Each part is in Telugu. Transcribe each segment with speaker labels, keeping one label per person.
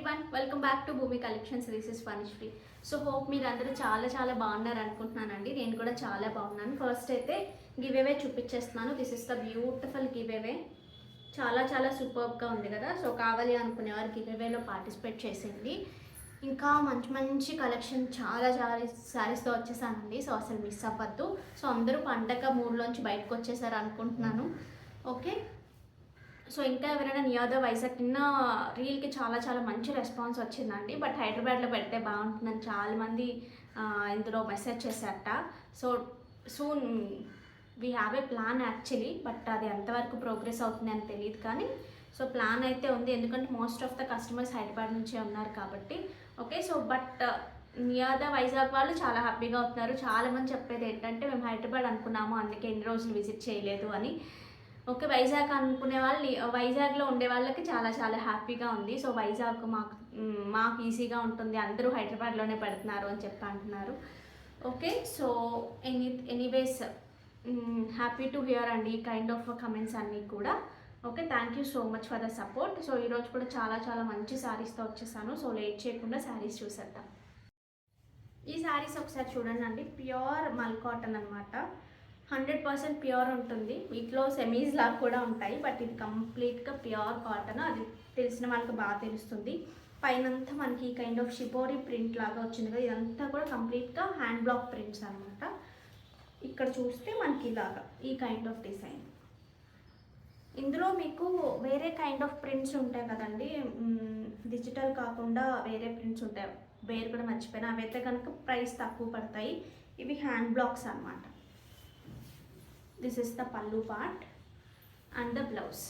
Speaker 1: Everyone, welcome back to Bhoomi collections. This is ఫనిష్ఫ్రీ. సో హోప్ మీరు అందరూ చాలా బాగున్నారు అనుకుంటున్నానండి. నేను కూడా చాలా బాగున్నాను. ఫస్ట్ అయితే గివ్ అవే చూపించేస్తున్నాను. This is the beautiful giveaway. చాలా సూపర్గా ఉంది కదా. సో కావాలి అనుకునే వారు గివ్ అవేలో పార్టిసిపేట్ చేసింది. ఇంకా మంచి కలెక్షన్ చాలా శారీస్తో వచ్చేసానండి. సో అసలు మిస్ అవ్వద్దు. సో అందరూ పండగ మూడ్లోంచి బయటకు వచ్చేసారు అనుకుంటున్నాను. ఓకే, సో ఇంకా ఎవరైనా నియర్ ద వైజాగ్ నిన్న రీల్కి చాలా మంచి రెస్పాన్స్ వచ్చిందండి. బట్ హైదరాబాద్లో పెడితే బాగుంటుందని చాలామంది ఇందులో మెసేజ్ చేశారట. So soon we have a plan actually, but అది ఎంతవరకు ప్రోగ్రెస్ అవుతుంది అని తెలియదు. కానీ సో ప్లాన్ అయితే ఉంది, ఎందుకంటే most of the customers Hyderabad నుంచే ఉన్నారు కాబట్టి. Okay, so but near the Vizag వాళ్ళు చాలా హ్యాపీగా అవుతున్నారు. చాలామంది చెప్పేది ఏంటంటే మేము హైదరాబాద్ అనుకున్నాము, అందుకే ఎన్ని రోజులు విజిట్ చేయలేదు అని. ఓకే, వైజాగ్ అనుకునే వాళ్ళు, వైజాగ్లో ఉండే వాళ్ళకి చాలా హ్యాపీగా ఉంది. సో వైజాగ్ మాకు ఈజీగా ఉంటుంది, అందరూ హైదరాబాద్లోనే పెడుతున్నారు అని చెప్పి అంటున్నారు. Okay, so anyways happy to hear అండి ఈ కైండ్ ఆఫ్ కమెంట్స్ అన్నీ కూడా. Okay, thank you so much for the support. So ఈరోజు కూడా చాలా మంచి శారీస్తో వచ్చేసాను. సో లేట్ చేయకుండా శారీస్ చూసేద్దాం. ఈ శారీస్ ఒకసారి చూడండి అండి. ప్యూర్ మల్ కాటన్ అనమాట. 100% ప్యూర్ ఉంటుంది. వీటిలో సెమీస్ లాగా కూడా ఉంటాయి, బట్ ఇది కంప్లీట్గా ప్యూర్ కాటన్. అది తెలిసిన వాళ్ళకి బాగా తెలుస్తుంది. పైనంతా మనకి ఈ కైండ్ ఆఫ్ షిబోరి ప్రింట్ లాగా వచ్చింది కదా, ఇదంతా కూడా కంప్లీట్గా హ్యాండ్ బ్లాక్ ప్రింట్స్ అనమాట. ఇక్కడ చూస్తే మనకి ఇలాగా ఈ కైండ్ ఆఫ్ డిజైన్. ఇందులో మీకు వేరే కైండ్ ఆఫ్ ప్రింట్స్ ఉంటాయి కదండి, డిజిటల్ కాకుండా వేరే ప్రింట్స్ ఉంటాయి. వేరు కూడా మర్చిపోయినా, అవైతే కనుక ప్రైస్ తక్కువ పడతాయి. ఇవి హ్యాండ్ బ్లాక్స్ అనమాట. This is the pallu part and the blouse.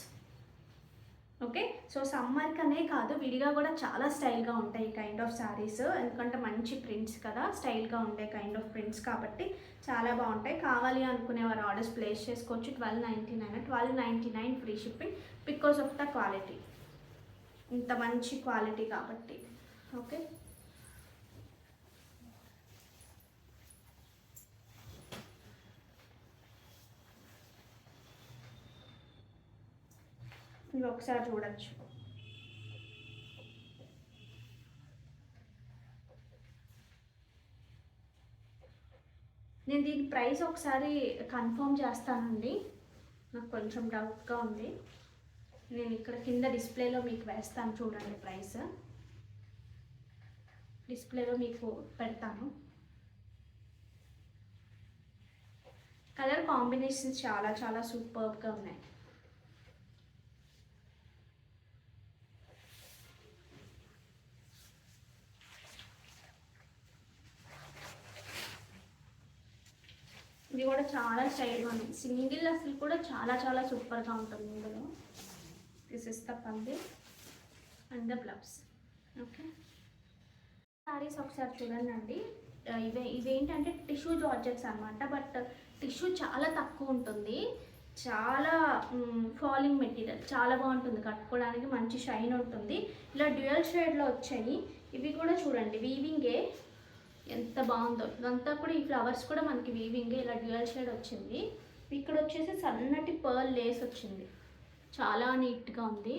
Speaker 1: Okay, so సమ్మర్కనే కాదు, విడిగా కూడా చాలా స్టైల్గా ఉంటాయి ఈ కైండ్ ఆఫ్ శారీస్. ఎందుకంటే మంచి ప్రింట్స్ కదా, స్టైల్గా ఉండే కైండ్ ఆఫ్ ప్రింట్స్ కాబట్టి చాలా బాగుంటాయి. కావాలి అనుకునేవారు ఆర్డర్స్ ప్లేస్ చేసుకోవచ్చు. 1299 free shipping because of the quality. ఇంత మంచి క్వాలిటీ కాబట్టి. ఓకే, ఇవి ఒకసారి చూడొచ్చు. నేను దీని ప్రైస్ ఒకసారి కన్ఫర్మ్ చేస్తానండి, నాకు కొంచెం డౌట్గా ఉంది. నేను ఇక్కడ కింద డిస్ప్లేలో మీకు వేస్తాను, చూడండి. ప్రైస్ డిస్ప్లేలో మీకు పెడతాను. కలర్ కాంబినేషన్స్ చాలా సూపర్గా ఉన్నాయి. ఇది కూడా చాలా స్టైల్గా ఉంది. సింగిల్ అసలు కూడా చాలా సూపర్గా ఉంటుంది ఇందులో. దిస్ ఇస్ ద పల్లి and the blouse. Okay, saris ఒకసారి చూడండి అండి. ఇవేంటంటే టిష్యూ జార్జెట్స్ అనమాట. బట్ టిష్యూ చాలా తక్కువ ఉంటుంది, చాలా ఫాలింగ్ మెటీరియల్, చాలా బాగుంటుంది కట్టుకోవడానికి, మంచి షైన్ ఉంటుంది. ఇలా డ్యూయల్ షేడ్లో వచ్చాయి. ఇవి కూడా చూడండి, వీవింగే ఎంత బాగుందో. ఇదంతా కూడా ఈ ఫ్లవర్స్ కూడా మనకి వీవింగే, ఇలా డ్యూయల్ షేడ్ వచ్చింది. ఇక్కడ వచ్చేసి సన్నటి పర్ల్ లేస్ వచ్చింది, చాలా నీట్గా ఉంది.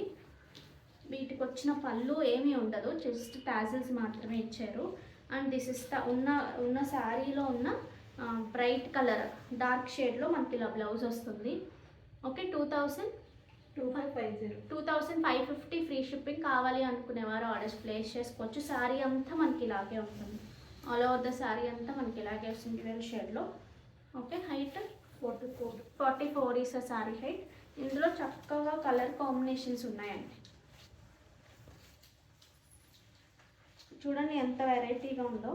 Speaker 1: వీటికి వచ్చిన పళ్ళు ఏమీ ఉండదు, జస్ట్ టాజిల్స్ మాత్రమే ఇచ్చారు. అండ్ దిస్ ఇస్ ద ఉన్న శారీలో ఉన్న బ్రైట్ కలర్ డార్క్ షేడ్లో మనకి ఇలా బ్లౌజ్ వస్తుంది. Okay, 2550 free shipping. కావాలి అనుకునేవారు ఆర్డర్స్ ప్లేస్ చేసుకోవచ్చు. శారీ అంతా మనకి ఇలాగే ఉంటుంది, ఆల్ ఓవర్ ద శారీ అంతా మనకి ఇలాగే వస్తుంది డ్యూయల్ షేడ్లో. Okay, height 44 is the sari height. ఇందులో చక్కగా కలర్ కాంబినేషన్స్ ఉన్నాయండి. చూడండి ఎంత వెరైటీగా ఉందో.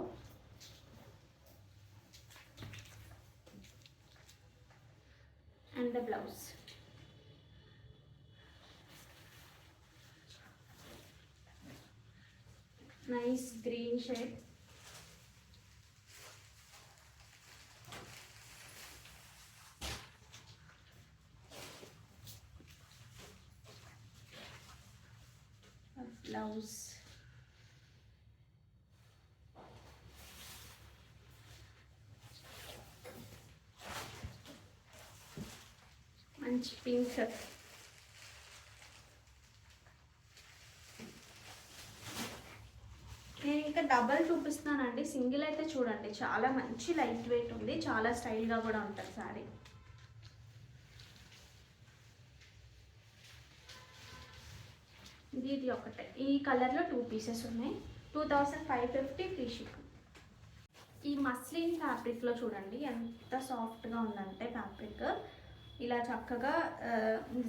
Speaker 1: And the blouse. Nice green shade. Blouse మంచి పింక్. డబల్ చూపిస్తున్నానండి. సింగిల్ అయితే చూడండి చాలా మంచి లైట్ వెయిట్ ఉంది, చాలా స్టైల్గా కూడా ఉంటుంది శారీ. ఇది ఒకటే, ఈ కలర్లో 2 పీసెస్ ఉన్నాయి. 2550 ఫ్రీ షిప్. ఈ మస్లిన్ ఫ్యాబ్రిక్లో చూడండి ఎంత సాఫ్ట్గా ఉందంటే ఫ్యాబ్రిక్. ఇలా చక్కగా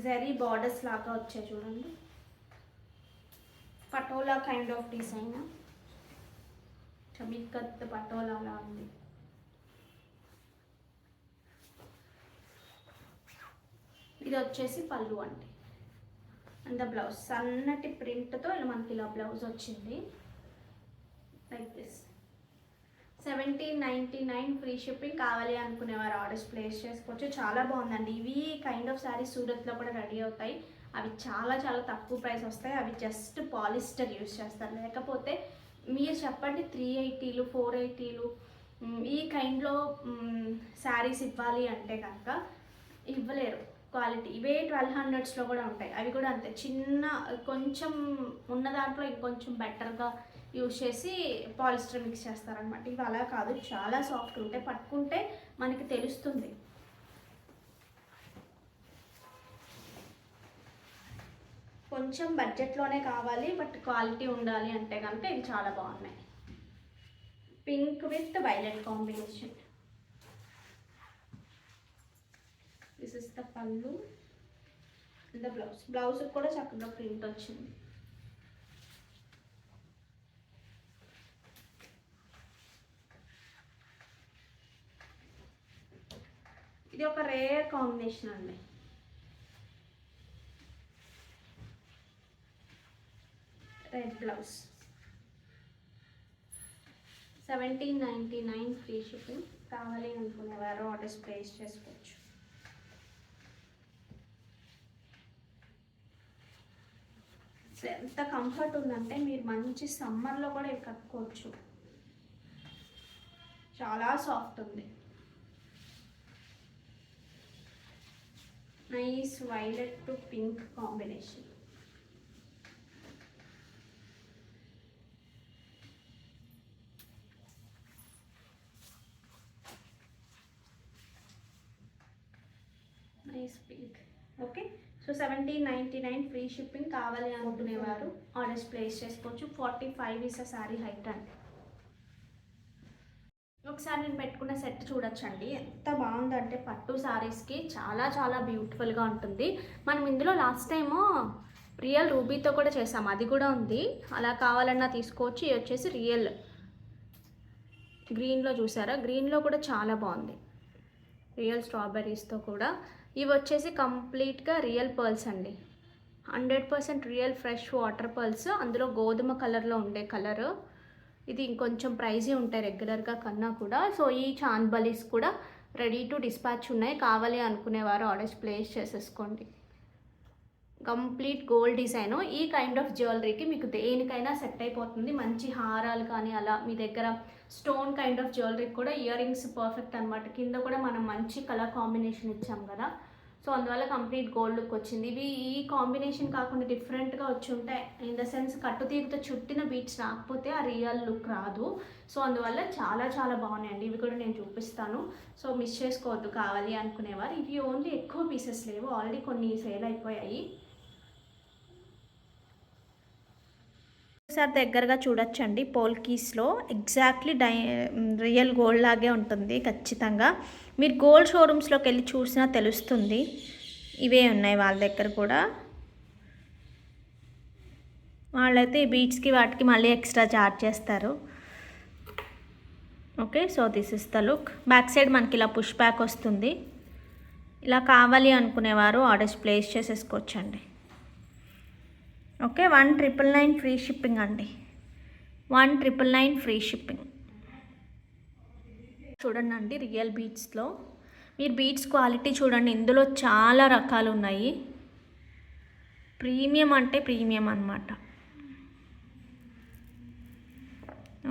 Speaker 1: జరీ బార్డర్స్ లాగా వచ్చాయి చూడండి. పటోలా కైండ్ ఆఫ్ డిజైన్, చమిక్కత్ పటోలాలా ఉంది. ఇది వచ్చేసి పళ్ళు అండి. అండ్ ద బ్లౌజ్ సన్నటి ప్రింట్తో ఇలా మనకి ఇలా బ్లౌజ్ వచ్చింది లైక్ దిస్. 1799 free shipping. కావాలి అనుకునేవారు ఆర్డర్స్ ప్లేస్ చేసుకోవచ్చు. చాలా బాగుందండి. ఇవి కైండ్ ఆఫ్ శారీస్ సూరత్లో కూడా రెడీ అవుతాయి. అవి చాలా చాలా తక్కువ ప్రైస్ వస్తాయి. అవి జస్ట్ పాలిస్టర్ యూస్ చేస్తారు. లేకపోతే మీరు చెప్పండి 380లు 480లు ఈ కైండ్లో శారీస్ ఇవ్వాలి అంటే కనుక ఇవ్వలేరు. క్వాలిటీ ఇవే 1200స్లో కూడా ఉంటాయి. అవి కూడా అంతే, చిన్న కొంచెం ఉన్న దాంట్లో ఇంకొంచెం బెటర్గా యూజ్ చేసి పాలిస్టర్ మిక్స్ చేస్తారనమాట. ఇవి అలా కాదు, చాలా సాఫ్ట్ ఉంటాయి. పట్టుకుంటే మనకి తెలుస్తుంది. కొంచెం బడ్జెట్లోనే కావాలి బట్ క్వాలిటీ ఉండాలి అంటే కనుక ఇవి చాలా బాగున్నాయి. Pink with violet combination. This is the పళ్ళు, ద బ్లౌజ్. బ్లౌజ్ కూడా చక్కగా ప్రింట్ వచ్చింది. ఇది ఒక రేర్ కాంబినేషన్ అండి. Red blouse. 1799 free shipping. కావాలి అనుకునేవారు ఆర్డర్స్ ప్లేస్ చేసుకోవచ్చు. ఎంత కంఫర్ట్ ఉందంటే మీరు మంచి సమ్మర్లో కూడా ఇవి కట్టుకోవచ్చు. చాలా సాఫ్ట్ ఉంది. Nice violet to pink combination. Nice pink. Okay, so 1799 free shipping. కావాలి అనుకునేవారు ఆర్డర్స్ ప్లేస్ చేసుకోవచ్చు. 45 ఇస్ అ శారీ హైట్ అండి. ఒకసారి నేను పెట్టుకున్న సెట్ చూడొచ్చండి, ఎంత బాగుందంటే పట్టు శారీస్కి చాలా చాలా బ్యూటిఫుల్గా ఉంటుంది. మనం ఇందులో లాస్ట్ టైము రియల్ రూబీతో కూడా చేసాము, అది కూడా ఉంది. అలా కావాలన్నా తీసుకోవచ్చు. ఇది వచ్చేసి రియల్ గ్రీన్లో చూసారా, గ్రీన్లో కూడా చాలా బాగుంది. రియల్ స్ట్రాబెర్రీస్తో కూడా. ఇవి వచ్చేసి కంప్లీట్గా రియల్ పర్ల్స్ అండి. 100% రియల్ ఫ్రెష్ వాటర్ పర్ల్స్. అందులో గోధుమ కలర్లో ఉండే కలరు. ఇది ఇంకొంచెం ప్రైజీ ఉంటాయి రెగ్యులర్గా కన్నా కూడా. సో ఈ చాంద్ బలీస్ కూడా రెడీ టు డిస్పాచ్ ఉన్నాయి. కావాలి అనుకునేవారు ఆర్డర్స్ ప్లేస్ చేసేసుకోండి. Complete gold design. ఈ కైండ్ ఆఫ్ జ్యువెలరీకి మీకు దేనికైనా సెట్ అయిపోతుంది. మంచి హారాలు కానీ అలా మీ దగ్గర స్టోన్ కైండ్ ఆఫ్ జ్యువెలరీకి కూడా ఇయర్ రింగ్స్ పర్ఫెక్ట్ అనమాట. కింద కూడా మనం మంచి కలర్ కాంబినేషన్ ఇచ్చాం కదా, సో అందువల్ల కంప్లీట్ గోల్డ్ లుక్ వచ్చింది. ఇవి ఈ కాంబినేషన్ కాకుండా డిఫరెంట్గా వచ్చి ఉంటాయి. ఇన్ ద సెన్స్ కట్టుతీగతో చుట్టిన బీట్స్ రాకపోతే ఆ రియల్ లుక్ రాదు. సో అందువల్ల చాలా చాలా బాగున్నాయండి. ఇవి కూడా నేను చూపిస్తాను, సో మిస్ చేసుకోవద్దు కావాలి అనుకునేవారు. ఇవి ఓన్లీ ఎక్కువ పీసెస్ లేవు, ఆల్రెడీ కొన్ని సేల్ అయిపోయాయి. ఒకసారి దగ్గరగా చూడొచ్చండి. పోల్కీస్లో ఎగ్జాక్ట్లీ రియల్ గోల్డ్ లాగే ఉంటుంది ఖచ్చితంగా. మీరు గోల్డ్ షోరూమ్స్లోకి వెళ్ళి చూసినా తెలుస్తుంది. ఇవే ఉన్నాయి వాళ్ళ దగ్గర కూడా. వాళ్ళైతే ఈ బీట్స్కి వాటికి మళ్ళీ ఎక్స్ట్రా ఛార్జ్ చేస్తారు. Okay, so this is the look. Back side మనకి ఇలా పుష్ బ్యాక్ వస్తుంది. ఇలా కావాలి అనుకునేవారు ఆర్డర్స్ ప్లేస్ చేసేసుకోవచ్చండి. ఓకే, 1999 ఫ్రీ షిప్పింగ్ అండి. 1999 ఫ్రీ షిప్పింగ్. చూడండి అండి, రియల్ బీట్స్లో మీరు బీట్స్ క్వాలిటీ చూడండి. ఇందులో చాలా రకాలు ఉన్నాయి. ప్రీమియం అంటే ప్రీమియం అన్నమాట.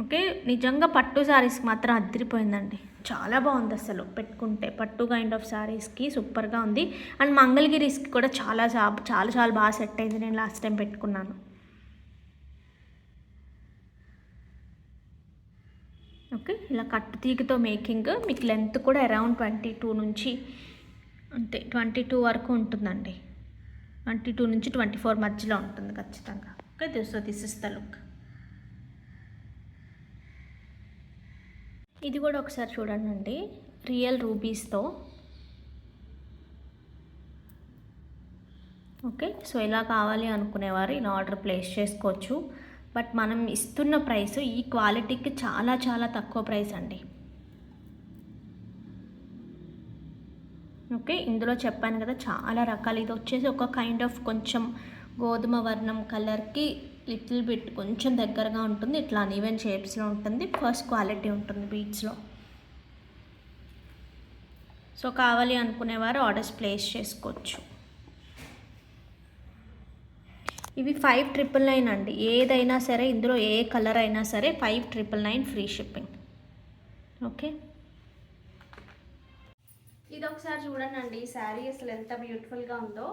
Speaker 1: ఓకే, నిజంగా పట్టు శారీస్కి మాత్రం అదిరిపోయిందండి. చాలా బాగుంది అసలు పెట్టుకుంటే. పట్టు కైండ్ ఆఫ్ శారీస్కి సూపర్గా ఉంది. అండ్ మంగళగిరిస్కి కూడా చాలా చాలా చాలా బాగా సెట్ అయింది. నేను లాస్ట్ టైం పెట్టుకున్నాను. ఓకే, ఇలా కట్టు తీగతో మేకింగ్. మీకు లెంత్ కూడా అరౌండ్ 22 నుంచి అంతే 22 వరకు ఉంటుందండి. 22 నుంచి 24 మధ్యలో ఉంటుంది ఖచ్చితంగా. Okay, this is the look. ఇది కూడా ఒకసారి చూడండి అండి, రియల్ రూబీస్తో. ఓకే, సో ఇలా కావాలి అనుకునేవారు ఇలా ఆర్డర్ ప్లేస్ చేసుకోవచ్చు. బట్ మనం ఇస్తున్న ప్రైస్ ఈ క్వాలిటీకి చాలా చాలా తక్కువ ప్రైస్ అండి. ఓకే, ఇందులో చెప్పాను కదా చాలా రకాలు. ఇది వచ్చేసి ఒక కైండ్ ఆఫ్ కొంచెం గోధుమ వర్ణం కలర్కి లిటిల్ బిట్ కొంచెం దగ్గరగా ఉంటుంది. ఇట్లా అన్ఈవెన్ షేప్స్లో ఉంటుంది. ఫస్ట్ క్వాలిటీ ఉంటుంది బీడ్స్లో. సో కావాలి అనుకునేవారు ఆర్డర్స్ ప్లేస్ చేసుకోవచ్చు. ఇవి 5,999 అండి. ఏదైనా సరే ఇందులో ఏ కలర్ అయినా సరే 5,999 ఫ్రీ షిప్పింగ్. ఓకే, ఇది ఒకసారి చూడండి అండి. ఈ శారీ అసలు ఎంత బ్యూటిఫుల్గా ఉందో.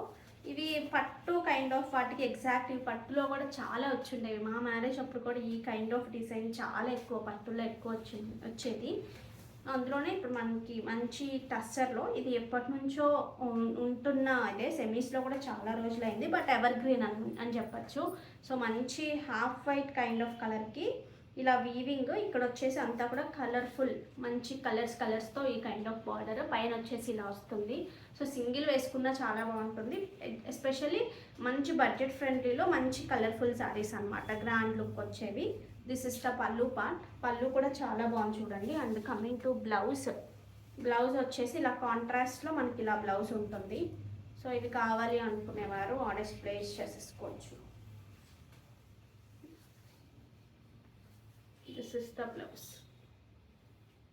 Speaker 1: ఇవి పట్టు కైండ్ ఆఫ్ వాటికి ఎగ్జాక్ట్. ఈ పట్టులో కూడా చాలా వచ్చిండేవి. మా మ్యారేజ్ అప్పుడు కూడా ఈ కైండ్ ఆఫ్ డిజైన్ చాలా ఎక్కువ పట్టులో ఎక్కువ వచ్చేది. అందులోనే ఇప్పుడు మనకి మంచి టస్సర్లో ఇది ఎప్పటి నుంచో ఉంటున్న అదే సెమీస్లో కూడా చాలా రోజులైంది. బట్ ఎవర్ గ్రీన్ అని చెప్పచ్చు. సో మంచి హాఫ్ వైట్ కైండ్ ఆఫ్ కలర్కి ఇలా వీవింగ్. ఇక్కడ వచ్చేసి అంతా కూడా కలర్ఫుల్ మంచి కలర్స్తో ఈ కైండ్ ఆఫ్ బార్డర్. పైన వచ్చేసి ఇలా వస్తుంది. సో సింగిల్ వేసుకున్నా చాలా బాగుంటుంది. ఎస్పెషల్లీ మంచి బడ్జెట్ ఫ్రెండ్లీలో మంచి కలర్ఫుల్ శారీస్ అనమాట, గ్రాండ్ లుక్ వచ్చేవి. దిస్ ఇస్ ద పళ్ళు పార్ట్. పళ్ళు కూడా చాలా బాగుంది చూడండి. అండ్ కమింగ్ టు బ్లౌజ్ వచ్చేసి ఇలా కాంట్రాస్ట్లో మనకి ఇలా బ్లౌజ్ ఉంటుంది. సో ఇది కావాలి అనుకునేవారు ఆర్డర్స్ ప్లేస్ చేసేసుకోవచ్చు. This is the blouse.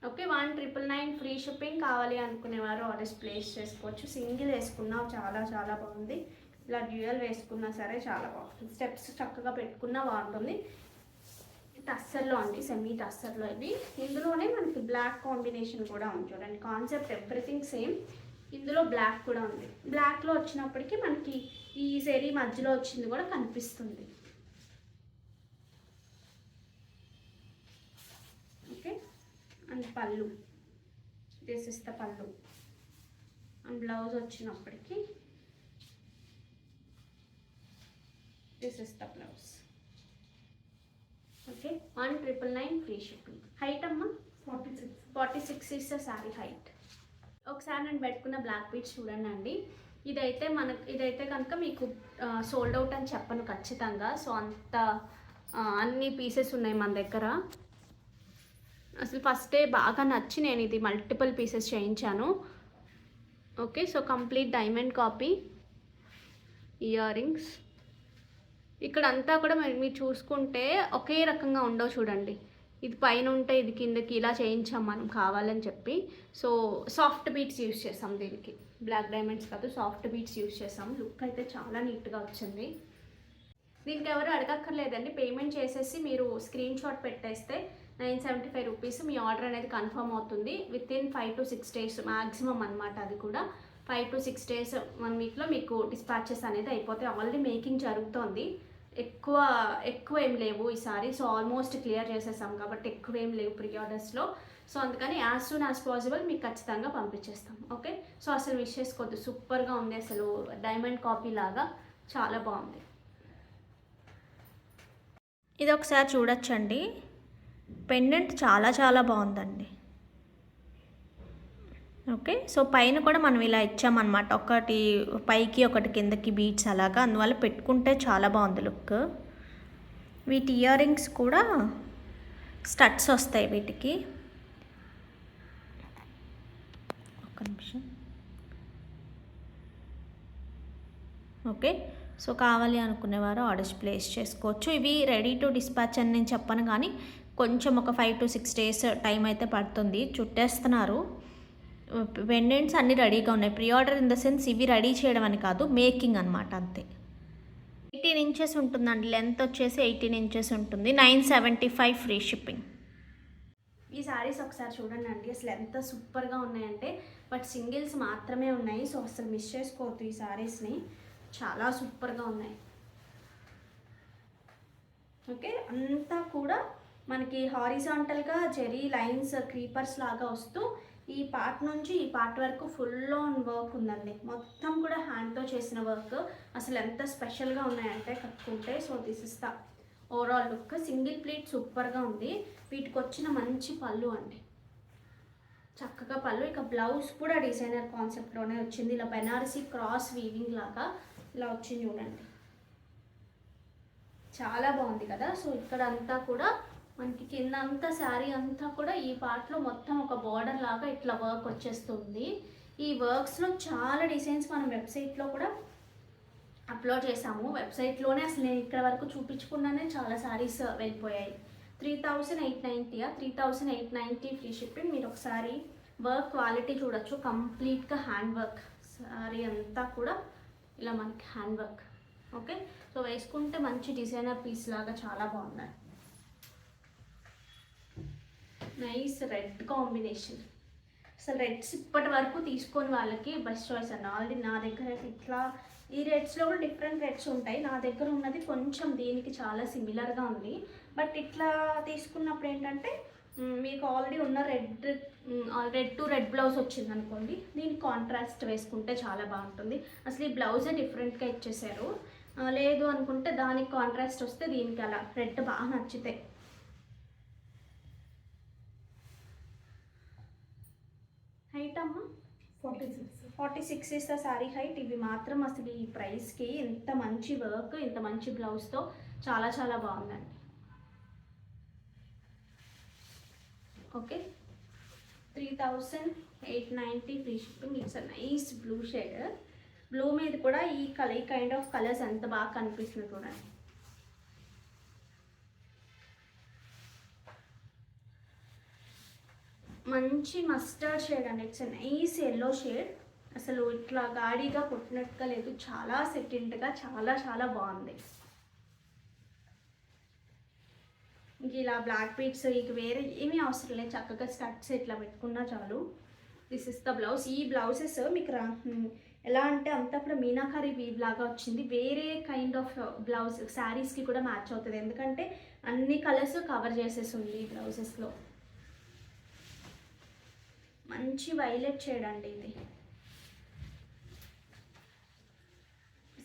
Speaker 1: Okay, 1,999 free shipping. కావాలి అనుకునేవారు ఆర్డర్స్ ప్లేస్ చేసుకోవచ్చు. సింగిల్ వేసుకున్నా చాలా చాలా బాగుంది. ఇలా డ్యూయల్ వేసుకున్నా సరే చాలా బాగుంటుంది. స్టెప్స్ చక్కగా పెట్టుకున్నా బాగుంటుంది. టస్సర్లో అండి, సెమీ టస్సర్లో ఇవి. ఇందులోనే మనకి బ్లాక్ కాంబినేషన్ కూడా ఉంది చూడండి. Concept everything same. ఇందులో బ్లాక్ కూడా ఉంది. బ్లాక్లో వచ్చినప్పటికీ మనకి ఈ సెరీ మధ్యలో వచ్చింది కూడా కనిపిస్తుంది. ఓకే, అండ్ పళ్ళు, దిస్ ఇస్ ద పళ్ళు. అండ్ బ్లౌజ్ వచ్చినప్పటికీ this is the blouse. Okay, 1,999 free shipping. Height అమ్మ 46 ఇస్ ద శారీ హైట్. ఒకసారి నేను పెట్టుకున్న బ్లాక్ బీడ్స్ చూడండి అండి. ఇదైతే కనుక మీకు సోల్డ్ అవుట్ అని చెప్పను ఖచ్చితంగా. సో అంత అన్ని పీసెస్ ఉన్నాయి మన దగ్గర. అసలు ఫస్టే బాగా నచ్చి నేను ఇది మల్టిపుల్ పీసెస్ చేయించాను. Okay, so complete diamond copy. Ear rings ఇక్కడ అంతా కూడా మీరు చూసుకుంటే ఒకే రకంగా ఉండవు చూడండి. ఇది పైన ఉంటే ఇది కిందకి ఇలా చేయించాం మనం కావాలని చెప్పి. సో సాఫ్ట్ బీట్స్ యూస్ చేసాం దీనికి. బ్లాక్ డైమండ్స్ కాదు, సాఫ్ట్ బీట్స్ యూస్ చేసాం. లుక్ అయితే చాలా నీట్గా వచ్చింది. దీనికి ఎవరు అడగక్కర్లేదండి. పేమెంట్ చేసేసి మీరు స్క్రీన్ షాట్ పెట్టేస్తే 975 రూపీస్ మీ ఆర్డర్ అనేది కన్ఫర్మ్ అవుతుంది. వితిన్ 5 to 6 days మ్యాక్సిమం అనమాట. అది కూడా 5 to 6 days 1 వీక్లో మీకు డిస్పాచెస్ అనేది అయిపోతాయి. ఆల్రెడీ మేకింగ్ జరుగుతోంది. ఎక్కువ ఏం లేవు ఈసారి. సో ఆల్మోస్ట్ క్లియర్ చేసేసాం కాబట్టి ఎక్కువ ఏం లేవు ప్రీ ఆర్డర్స్లో. సో అందుకని యాజ్ సూన్ యాజ్ పాసిబుల్ మీకు ఖచ్చితంగా పంపించేస్తాం. ఓకే, సో అసలు మిస్ చేసుకోవద్దు. సూపర్గా ఉంది అసలు. డైమండ్ కాపీ లాగా చాలా బాగుంది. ఇది ఒకసారి చూడొచ్చండి. పెండెంట్ చాలా చాలా బాగుందండి. ఓకే, సో పైన కూడా మనం ఇలా ఇచ్చామన్నమాట. ఒకటి పైకి ఒకటి కిందకి బీట్స్ అలాగా. అందువల్ల పెట్టుకుంటే చాలా బాగుంది లుక్. వీటి ఇయర్ రింగ్స్ కూడా స్టడ్స్ వస్తాయి వీటికి. ఒక్క నిమిషం. ఓకే, సో కావాలి అనుకునేవారు ఆర్డర్స్ ప్లేస్ చేసుకోవచ్చు. ఇవి రెడీ టు డిస్పాచ్ అని నేను చెప్పను, కానీ కొంచెం ఒక 5 to 6 days టైం అయితే పడుతుంది. చుట్టేస్తున్నారు. పెండెంట్స్ అన్నీ రెడీగా ఉన్నాయి. Pre order in the sense ఇవి రెడీ చేయడం అని కాదు, మేకింగ్ అనమాట అంతే. 18 inches ఉంటుందండి. లెంత్ వచ్చేసి 18 inches ఉంటుంది. 975 ఫ్రీ షిప్పింగ్. ఈ శారీస్ ఒకసారి చూడండి అండి. అసలు ఎంత సూపర్గా ఉన్నాయంటే, బట్ సింగిల్స్ మాత్రమే ఉన్నాయి. సో అసలు మిస్ చేసుకోవద్దు ఈ శారీస్ని. చాలా సూపర్గా ఉన్నాయి. ఓకే, అంతా కూడా మనకి హారిజాంటల్గా జెరీ లైన్స్ క్రీపర్స్ లాగా వస్తూ ఈ పార్ట్ నుంచి ఈ పార్ట్ వరకు ఫుల్ ఆన్ వర్క్ ఉందండి. మొత్తం కూడా హ్యాండ్తో చేసిన వర్క్. అసలు ఎంత స్పెషల్గా ఉన్నాయంటే కట్టుకుంటే. So this is the overall look. Single pleat సూపర్గా ఉంది. వీటికి వచ్చిన మంచి పళ్ళు అండి, చక్కగా పళ్ళు. ఇక బ్లౌజ్ కూడా డిజైనర్ కాన్సెప్ట్లోనే వచ్చింది. ఇలా బెనారసీ క్రాస్ వీవింగ్ లాగా ఇలా వచ్చింది చూడండి, చాలా బాగుంది కదా. సో ఇక్కడ అంతా కూడా మనకి కింద అంతా శారీ అంతా కూడా ఈ పార్ట్లో మొత్తం ఒక బార్డర్ లాగా ఇట్లా వర్క్ వచ్చేస్తుంది. ఈ వర్క్స్లో చాలా డిజైన్స్ మనం వెబ్సైట్లో కూడా అప్లోడ్ చేసాము. వెబ్సైట్లోనే అసలు నేను ఇక్కడ వరకు చూపించుకున్నానే చాలా శారీస్ వెళ్ళిపోయాయి. 3890 3890 ఫ్రీ షిప్పింగ్. మీరు ఒకసారి వర్క్ క్వాలిటీ చూడొచ్చు, కంప్లీట్గా హ్యాండ్ వర్క్. శారీ అంతా కూడా ఇలా మనకి హ్యాండ్ వర్క్. ఓకే, సో వేసుకుంటే మంచి డిజైనర్ పీస్ లాగా చాలా బాగున్నాయి. Nice red combination. అసలు రెడ్స్ ఇప్పటి వరకు తీసుకొని వాళ్ళకి బెస్ట్ చాయిస్ అండి. ఆల్రెడీ నా దగ్గర ఇట్లా ఈ రెడ్స్లో కూడా డిఫరెంట్ రెడ్స్ ఉంటాయి. నా దగ్గర ఉన్నది కొంచెం దీనికి చాలా సిమిలర్గా ఉంది. బట్ ఇట్లా తీసుకున్నప్పుడు ఏంటంటే మీకు ఆల్రెడీ ఉన్న రెడ్ టు రెడ్ బ్లౌజ్ వచ్చింది అనుకోండి, దీనికి కాంట్రాస్ట్ వేసుకుంటే చాలా బాగుంటుంది. అసలు ఈ బ్లౌజే డిఫరెంట్గా ఇచ్చేసారు. లేదు అనుకుంటే దానికి కాంట్రాస్ట్ వస్తే దీనికి అలా రెడ్ బాగా నచ్చితే. హైట్ అమ్మ 46 ఇస్ ద శారీ హైట్. ఇవి మాత్రం అసలు ఈ ప్రైస్కి ఇంత మంచి వర్క్, ఇంత మంచి బ్లౌజ్తో చాలా చాలా బాగుందండి. Okay, 3890 free shipping. It's a nice blue shade. Blue మీద కూడా ఈ కైండ్ ఆఫ్ కలర్స్ ఎంత బాగా కనిపిస్తుంది చూడండి. మంచి మస్టర్డ్ షేడ్ అండి. It's nice yellow shade. అసలు ఇట్లా గాడిగా కొట్టినట్టుగా లేదు, చాలా సెటిల్డ్గా చాలా చాలా బాగుంది. ఇంక ఇలా బ్లాక్ బీట్స్ ఇక వేరే ఏమీ అవసరం లేదు, చక్కగా స్టడ్స్ ఇట్లా పెట్టుకున్నా చాలు. This is the blouse. ఈ బ్లౌజెస్ మీకు ఎలా అంటే అంతా కూడా మీనాకారి వీవ్ లాగా వచ్చింది. వేరే కైండ్ ఆఫ్ బ్లౌజ్ శారీస్కి కూడా మ్యాచ్ అవుతుంది, ఎందుకంటే అన్ని కలర్స్ కవర్ చేసేసి ఉంది ఈ బ్లౌజెస్లో. మంచి వైలెట్ షేడ్ అండి ఇది.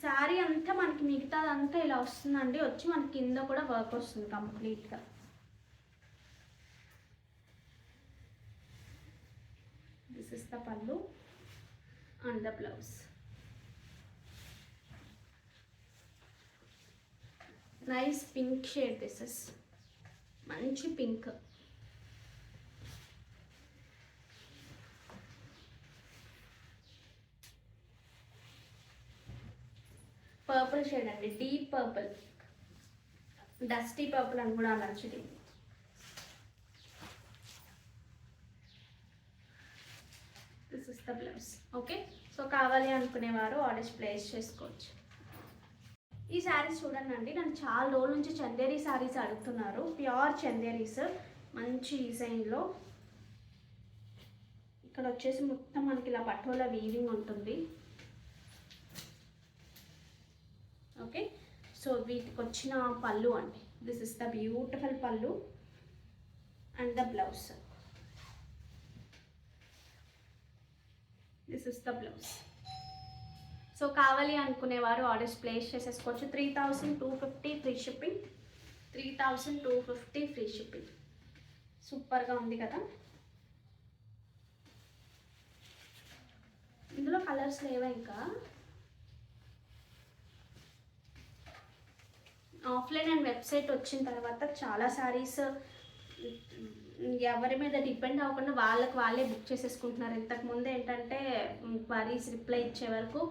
Speaker 1: శారీ అంతా మనకి మిగతాదంతా ఇలా వస్తుందండి, వచ్చి మనకి కింద కూడా వర్క్ వస్తుంది కంప్లీట్గా. దిస్ ఇస్ ద పళ్ళు and the blouse. Nice pink shade. This is మంచి పింక్. పర్పుల్ షేడ్ అండి, డీప్ పర్పుల్, డస్టీ పర్పుల్ అని కూడా అనొచ్చు. This is the blouse. Okay, so కావాలి అనుకునేవారు ఆర్డర్స్ ప్లేస్ చేసుకోవచ్చు. ఈ శారీస్ చూడండి అండి, నన్ను చాలా రోజుల నుంచి చందేరి శారీస్ అడుగుతున్నారు. ప్యూర్ చందేరీస్, మంచి డిజైన్లో. ఇక్కడ వచ్చేసి మొత్తం మనకి ఇలా పటోలా వీవింగ్ ఉంటుంది. ఓకే, సో వీటికి వచ్చిన పళ్ళు అండి. దిస్ ఇస్ ద బ్యూటిఫుల్ పళ్ళు and the blouse. This is the blouse. So కావాలి అనుకునేవారు ఆర్డర్స్ ప్లేస్ చేసేసుకోవచ్చు. 3250 ఫ్రీ షిప్పింగ్. 3250 free shipping. సూపర్గా ఉంది కదా. ఇందులో కలర్స్ లేవా ఇంకా? ఆఫ్లైన్ అండ్ వెబ్సైట్ వచ్చిన తర్వాత చాలా శారీస్ ఎవరి మీద డిపెండ్ అవ్వకుండా వాళ్ళే బుక్ చేసేసుకుంటున్నారు. ఇంతకుముందు ఏంటంటే క్వరీస్ రిప్లై ఇచ్చే వరకు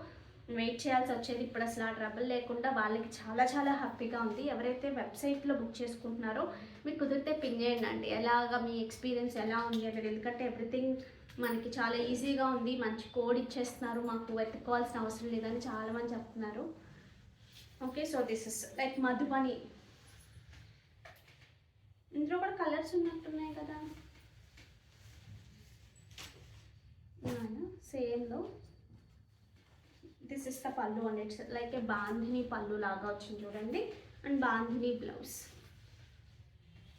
Speaker 1: వెయిట్ చేయాల్సి వచ్చేది. ఇప్పుడు అసలు ఆ ట్రబుల్ లేకుండా వాళ్ళకి చాలా చాలా హ్యాపీగా ఉంది. ఎవరైతే వెబ్సైట్లో బుక్ చేసుకుంటున్నారో మీకు కుదిరితే పిన్ చేయండి అండి, ఎలాగా మీ ఎక్స్పీరియన్స్ ఎలా ఉంది అనేది. ఎందుకంటే ఎవ్రీథింగ్ మనకి చాలా ఈజీగా ఉంది, మంచి కోడ్ ఇచ్చేస్తున్నారు, మాకు వెతుక్కోవాల్సిన అవసరం లేదని చాలామంది చెప్తున్నారు. Okay, so this is like Madhubani. ఇందులో కూడా కలర్స్ ఉన్నట్టున్నాయి కదా సేమ్లో. దిస్ ఇస్ ద పళ్ళు అండి. ఇట్స్ లైక్ ఏ బాంధిని పళ్ళు లాగా వచ్చింది చూడండి, అండ్ బాంధిని బ్లౌజ్.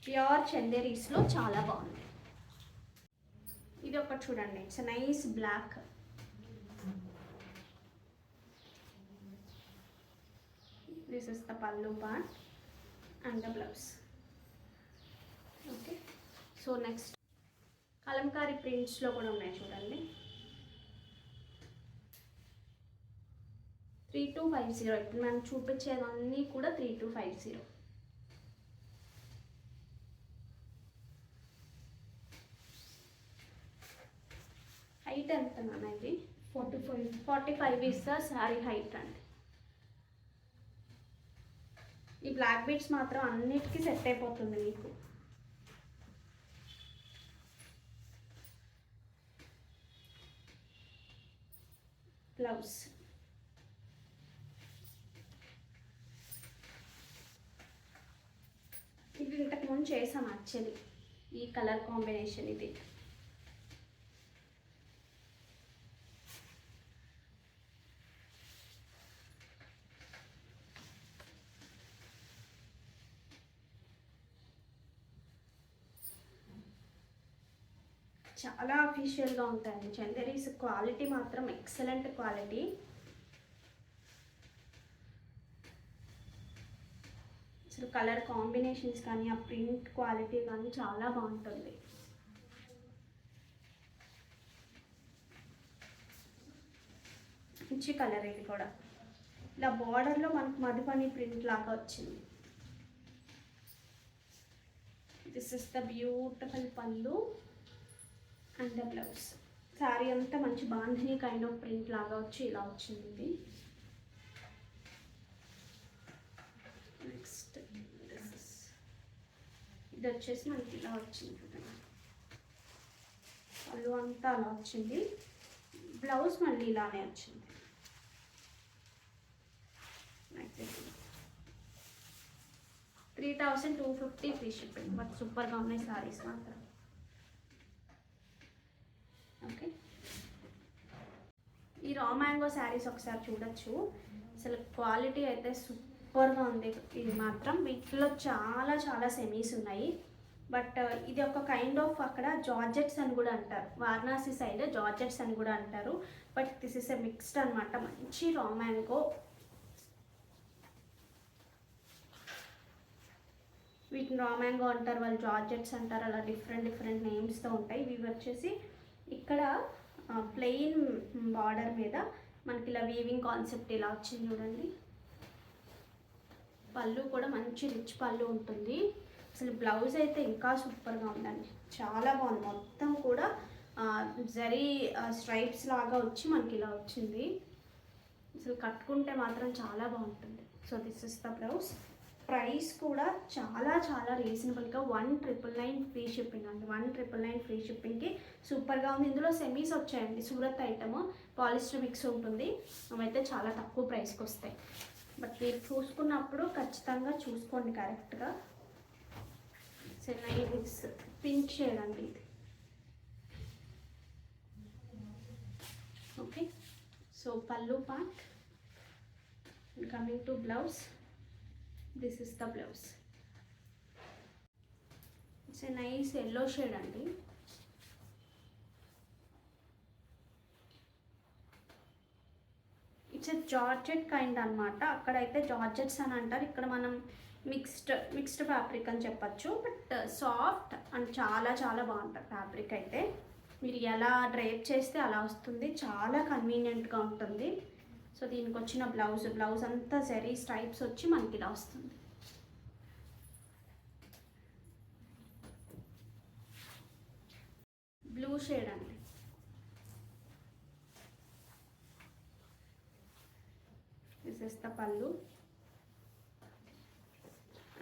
Speaker 1: ప్యూర్ చందేరీస్లో చాలా బాగుంది. ఇది ఒకటి చూడండి, it's nice black. This is the pallu part and the blouse. Okay, so next kalamkari ప్రింట్స్లో కూడా ఉన్నాయి చూడండి. 3250. ఇప్పుడు మనం చూపించేవన్నీ కూడా 3250. హైట్ ఎంత నాన్న ఇది? 45 ఇస్ ద శారీ హైట్ అండి. ఈ బ్లాక్ బీడ్స్ మాత్రం అన్నిటికీ సెట్ అయిపోతుంది మీకు. బ్లౌజ్ ఇది ఇంతకుముందు చేసాం యాక్చువల్లీ, ఈ కలర్ కాంబినేషన్ ఇది. చాలా అఫీషియల్గా ఉంటాయండి చందేరీస్. క్వాలిటీ మాత్రం ఎక్సలెంట్ క్వాలిటీ. అసలు కలర్ కాంబినేషన్స్ కానీ ఆ ప్రింట్ క్వాలిటీ కానీ చాలా బాగుంటుంది. మంచి కలర్ ఇది కూడా. ఇలా బార్డర్లో మనకు మధుబని ప్రింట్ లాగా వచ్చింది. దిస్ ఇస్ ద బ్యూటిఫుల్ పళ్ళు అండ్ ద బ్లౌజ్. శారీ అంతా మంచి బాంధిని కైండ్ ఆఫ్ ప్రింట్ లాగా వచ్చి ఇలా వచ్చింది ఇది. నెక్స్ట్ ఇది వచ్చేసి మనకి ఇలా వచ్చింది చూడండి. పళ్ళు అంతా అలా వచ్చింది, బ్లౌజ్ మళ్ళీ ఇలానే వచ్చింది. 3250 ఫ్రీ షిప్పింగ్. బట్ సూపర్గా ఉన్నాయి శారీస్ మాత్రం. ఓకే, ఈ రా మ్యాంగో శారీస్ ఒకసారి చూడొచ్చు. అసలు క్వాలిటీ అయితే సూపర్గా ఉంది. ఇది మాత్రం వీటిలో చాలా చాలా సెమీస్ ఉన్నాయి. బట్ ఇది ఒక కైండ్ ఆఫ్ అక్కడ జార్జెట్స్ అని కూడా అంటారు, వారణాసి సైడ్ జార్జెట్స్ అని కూడా అంటారు. But this is a mixed అనమాట. మంచి రా మ్యాంగో. వీటిని రా మ్యాంగో అంటారు, వాళ్ళు జార్జెట్స్ అంటారు, అలా డిఫరెంట్ డిఫరెంట్ నేమ్స్తో ఉంటాయి. ఇవి వచ్చేసి ఇక్కడ ప్లెయిన్ బార్డర్ మీద మనకి ఇలా వీవింగ్ కాన్సెప్ట్ ఇలా వచ్చింది చూడండి. పళ్ళు కూడా మంచి రిచ్ పళ్ళు ఉంటుంది. అసలు బ్లౌజ్ అయితే ఇంకా సూపర్గా ఉందండి, చాలా బాగుంది. మొత్తం కూడా జరీ స్ట్రైప్స్ లాగా వచ్చి మనకి ఇలా వచ్చింది. అసలు కట్టుకుంటే మాత్రం చాలా బాగుంటుంది. So this is the blouse. Price కూడా చాలా చాలా రీజనబుల్గా 1999 ఫ్రీ షిప్పింగ్ అండి. 1999 ఫ్రీ షిప్పింగ్కి సూపర్గా ఉంది. ఇందులో సెమీస్ వచ్చాయండి, సూరత్ ఐటమ్, పాలిస్టర్ మిక్స్ ఉంటుంది. అవైతే చాలా తక్కువ ప్రైస్కి వస్తాయి. బట్ మీరు చూసుకున్నప్పుడు ఖచ్చితంగా చూసుకోండి కరెక్ట్గా. నైస్ పింక్ షేడ్ అండి ఇది. ఓకే, సో పల్లు part. Coming to blouse, this is the blouse. It's a nice yellow shade అండి. ఇట్స్ ఎ జార్జెట్ కైండ్ అనమాట. అక్కడైతే జార్జెట్స్ అని అంటారు, ఇక్కడ మనం మిక్స్డ్ ఫ్యాబ్రిక్ అని చెప్పచ్చు. బట్ సాఫ్ట్ అండ్ చాలా చాలా బాగుంటుంది ఫ్యాబ్రిక్ అయితే. మీరు ఎలా డ్రైప్ చేస్తే అలా వస్తుంది, చాలా కన్వీనియంట్గా ఉంటుంది. సో దీనికి వచ్చిన బ్లౌజ్ అంతా జరీ స్ట్రైప్స్ వచ్చి మనకి ఇలా వస్తుంది. బ్లూ షేడ్ అండి. దిస్ ఇస్ ద పల్లు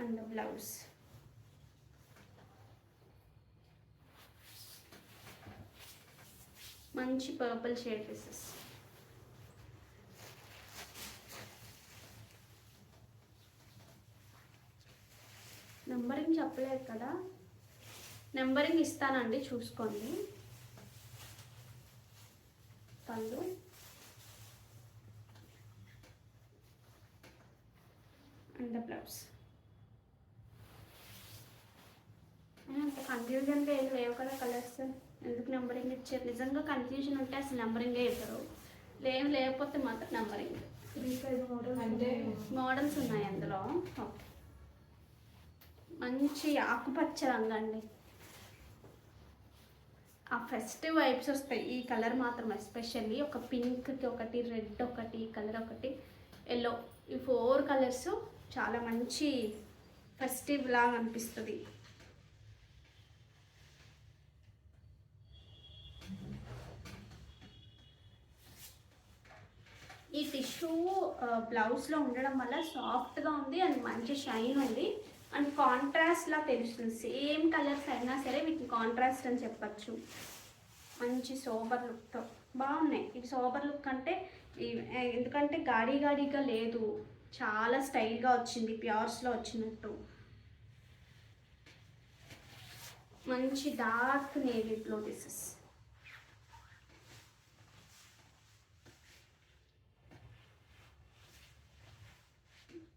Speaker 1: అండ్ ద బ్లౌజ్. మంచి పర్పుల్ షేడ్ పీసెస్. నెంబరింగ్ చెప్పలేదు కదా, నెంబరింగ్ ఇస్తానండి, చూసుకోండి. పళ్ళు అండ్ ద బ్లౌజ్. కన్ఫ్యూజన్గా ఏం లేవు కదా కలర్స్, ఎందుకు నెంబరింగ్ ఇచ్చారు? నిజంగా కన్ఫ్యూజన్ ఉంటే అసలు నెంబరింగే ఇవ్వరు, లేకపోతే మాత్రం నెంబరింగ్.
Speaker 2: అంటే
Speaker 1: మోడల్స్ ఉన్నాయి అందులో. ఓకే, మంచి ఆకుపచ్చ రంగు అండి. ఆ ఫెస్టివ్ వైబ్స్ వస్తాయి ఈ కలర్ మాత్రం ఎస్పెషల్లీ. ఒక పింక్కి ఒకటి, రెడ్ ఒకటి, కలర్ ఒకటి, ఎల్లో, ఈ 4 కలర్స్ చాలా మంచి ఫెస్టివ్ లాగా అనిపిస్తుంది. ఈ టిష్యూ బ్లౌజ్లో ఉండడం వల్ల సాఫ్ట్గా ఉంది అండ్ మంచి షైన్ ఉంది అండ్ కాంట్రాస్ట్లా తెలుస్తుంది. సేమ్ కలర్స్ అయినా సరే వీటిని కాంట్రాస్ట్ అని చెప్పచ్చు. మంచి సోబర్ లుక్తో బాగున్నాయి. ఇది సోబర్ లుక్ అంటే ఎందుకంటే గాడిగా లేదు, చాలా స్టైల్గా వచ్చింది, ప్యూర్స్లో వచ్చినట్టు. మంచి dark navy blue. This is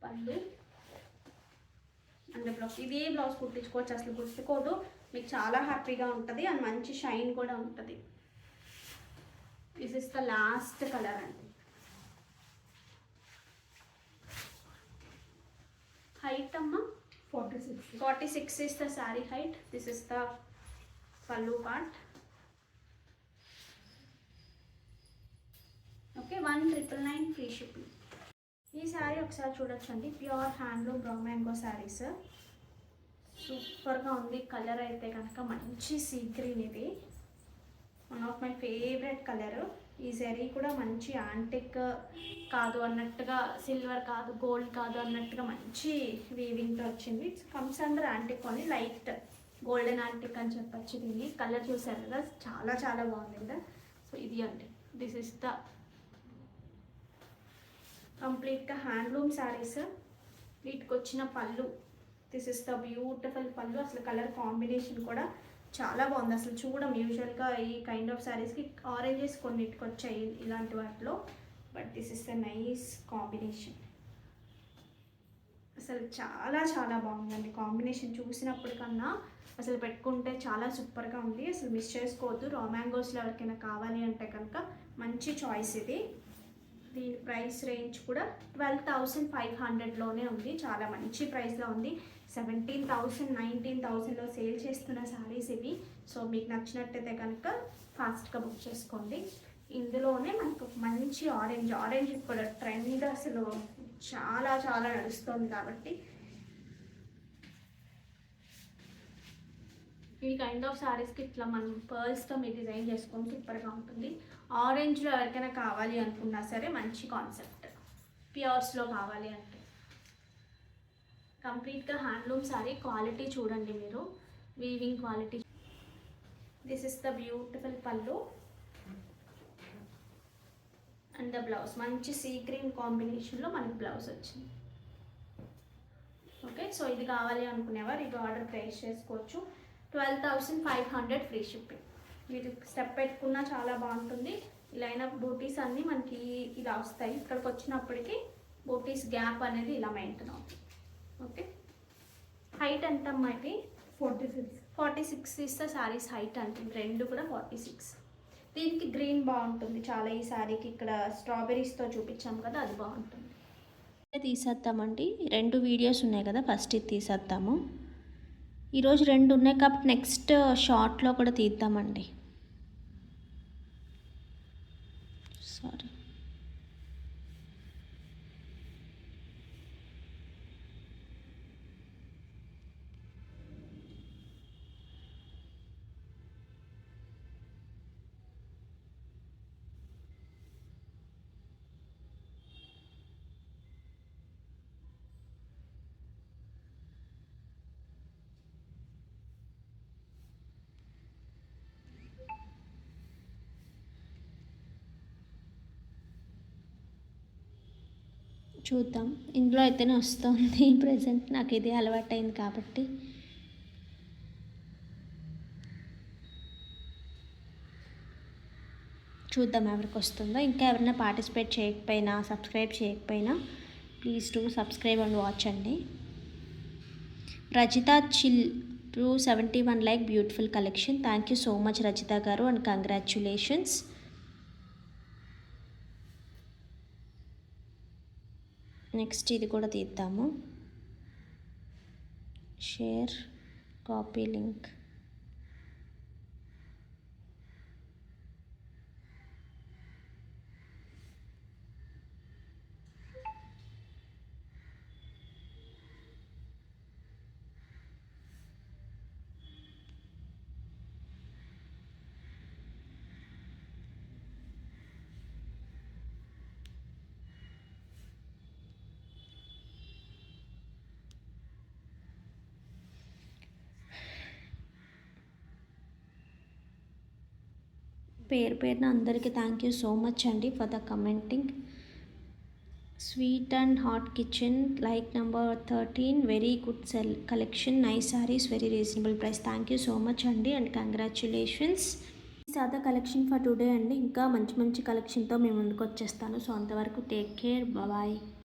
Speaker 1: పళ్ళు అండ్ బ్లౌజ్. ఇదే బ్లౌజ్ కుట్టించుకోవచ్చు, అసలు కుట్టుకోదు, మీకు చాలా హ్యాపీగా ఉంటుంది అండ్ మంచి షైన్ కూడా ఉంటుంది. This is the last colour అండి. హైట్ అమ్మా 46 is the saree height. This is the pallu part. Okay, 1999 free shipping. ఈ శారీ ఒకసారి చూడొచ్చండి, pure handloom brown mango saris. సూపర్గా ఉంది. కలర్ అయితే కనుక మంచి సీ గ్రీన్, ఇది one of my favourite colour. ఈ జరీ కూడా మంచి యాంటిక్ కాదు అన్నట్టుగా, సిల్వర్ కాదు, గోల్డ్ కాదు అన్నట్టుగా మంచి వీవింగ్తో వచ్చింది. It's comes under antique only, light golden antique అని చెప్పచ్చు. దీన్ని కలర్ చూసారు కదా, చాలా చాలా బాగుంది కదా. సో ఇది అండి, దిస్ ఇస్ ద కంప్లీట్గా హ్యాండ్లూమ్ శారీస్. వీటికి వచ్చిన పళ్ళు, దిస్ ఇస్ ద బ్యూటిఫుల్ పళ్ళు. అసలు కలర్ కాంబినేషన్ కూడా చాలా బాగుంది. అసలు చూడం యూజువల్గా ఈ కైండ్ ఆఫ్ శారీస్కి ఆరెంజెస్ కొన్నిటికి వచ్చాయి ఇలాంటి వాటిలో, but this is the nice combination. అసలు చాలా చాలా బాగుందండి కాంబినేషన్. చూసినప్పటికన్నా అసలు పెట్టుకుంటే చాలా సూపర్గా ఉంది. అసలు మిస్ చేసుకోవద్దు. రా మ్యాంగోస్లో ఎవరికైనా కావాలి అంటే కనుక మంచి చాయిస్ ఇది. దీని ప్రైస్ రేంజ్ కూడా 12,500లోనే ఉంది, చాలా మంచి ప్రైస్లో ఉంది. 17,000 19,000లో సేల్ చేస్తున్న శారీస్ ఇవి. సో మీకు నచ్చినట్టయితే కనుక ఫాస్ట్గా బుక్ చేసుకోండి. ఇందులోనే మనకు మంచి ఆరెంజ్ ఇప్పుడు ట్రెండ్ అసలు చాలా చాలా నడుస్తుంది కాబట్టి ఈ కైండ్ ఆఫ్ శారీస్కి ఇట్లా మనం పర్ల్స్తో మీరు డిజైన్ చేసుకొని సూపర్గా ఉంటుంది. ఆరెంజ్లో ఎవరికైనా కావాలి అనుకున్నా సరే మంచి కాన్సెప్ట్, ప్యూర్స్లో కావాలి అంటే. కంప్లీట్గా హ్యాండ్లూమ్ శారీ. క్వాలిటీ చూడండి మీరు, weaving quality. This is the beautiful పళ్ళు అండ్ ద బ్లౌజ్. మంచి సీ గ్రీన్ కాంబినేషన్లో మనకి బ్లౌజ్ వచ్చింది. ఓకే, సో ఇది కావాలి అనుకునేవారు ఇది ఆర్డర్ ప్లేస్ చేసుకోవచ్చు. 12,500 ఫ్రీ షిప్పింగ్. వీటి స్టెప్ పెట్టుకున్నా చాలా బాగుంటుంది. ఇలా అయినా బూటీస్ అన్నీ మనకి ఇలా వస్తాయి. ఇక్కడికి వచ్చినప్పటికీ బూటీస్ గ్యాప్ అనేది ఇలా మెయింటైన్ అవుతుంది. ఓకే, హైట్ ఎంత అమ్మా? ఇది 46 ఇస్తే శారీస్ హైట్ అంటే రెండు కూడా 46. దీనికి గ్రీన్ బాగుంటుంది చాలా. ఈ శారీకి ఇక్కడ స్ట్రాబెర్రీస్తో చూపించాం కదా, అది బాగుంటుంది.
Speaker 3: తీసేద్దామండి. 2 వీడియోస్ ఉన్నాయి కదా, ఫస్ట్ ఇది తీసేద్దాము. ఈరోజు 2 ఉన్నాయి కాబట్టి నెక్స్ట్ షార్ట్లో కూడా తీద్దామండి. సారీ, చూద్దాం. ఇందులో అయితేనే వస్తుంది ప్రజెంట్, నాకు ఇది అలవాటైంది కాబట్టి. చూద్దాం ఎవరికి వస్తుందో. ఇంకా ఎవరైనా పార్టిసిపేట్ చేయకపోయినా, సబ్స్క్రైబ్ చేయకపోయినా please do subscribe and watch అండి. రజిత చిల్ టు 71 like beautiful collection. Thank you so much Rachitha garu and congratulations. Next ఇది కూడా తీద్దాము. Share, copy link. పేరు పేరున అందరికీ థ్యాంక్ యూ సో మచ్ అండి for the commenting. Sweet and hot kitchen like number 13 very good cell collection, nice saris, very reasonable price. Thank you so much అండి అండ్ కంగ్రాచ్యులేషన్స్. సాదా కలెక్షన్ ఫర్ టుడే అండి. ఇంకా మంచి మంచి కలెక్షన్తో మేము ముందుకు వచ్చేస్తాను. సో అంతవరకు టేక్ కేర్, బాయ్.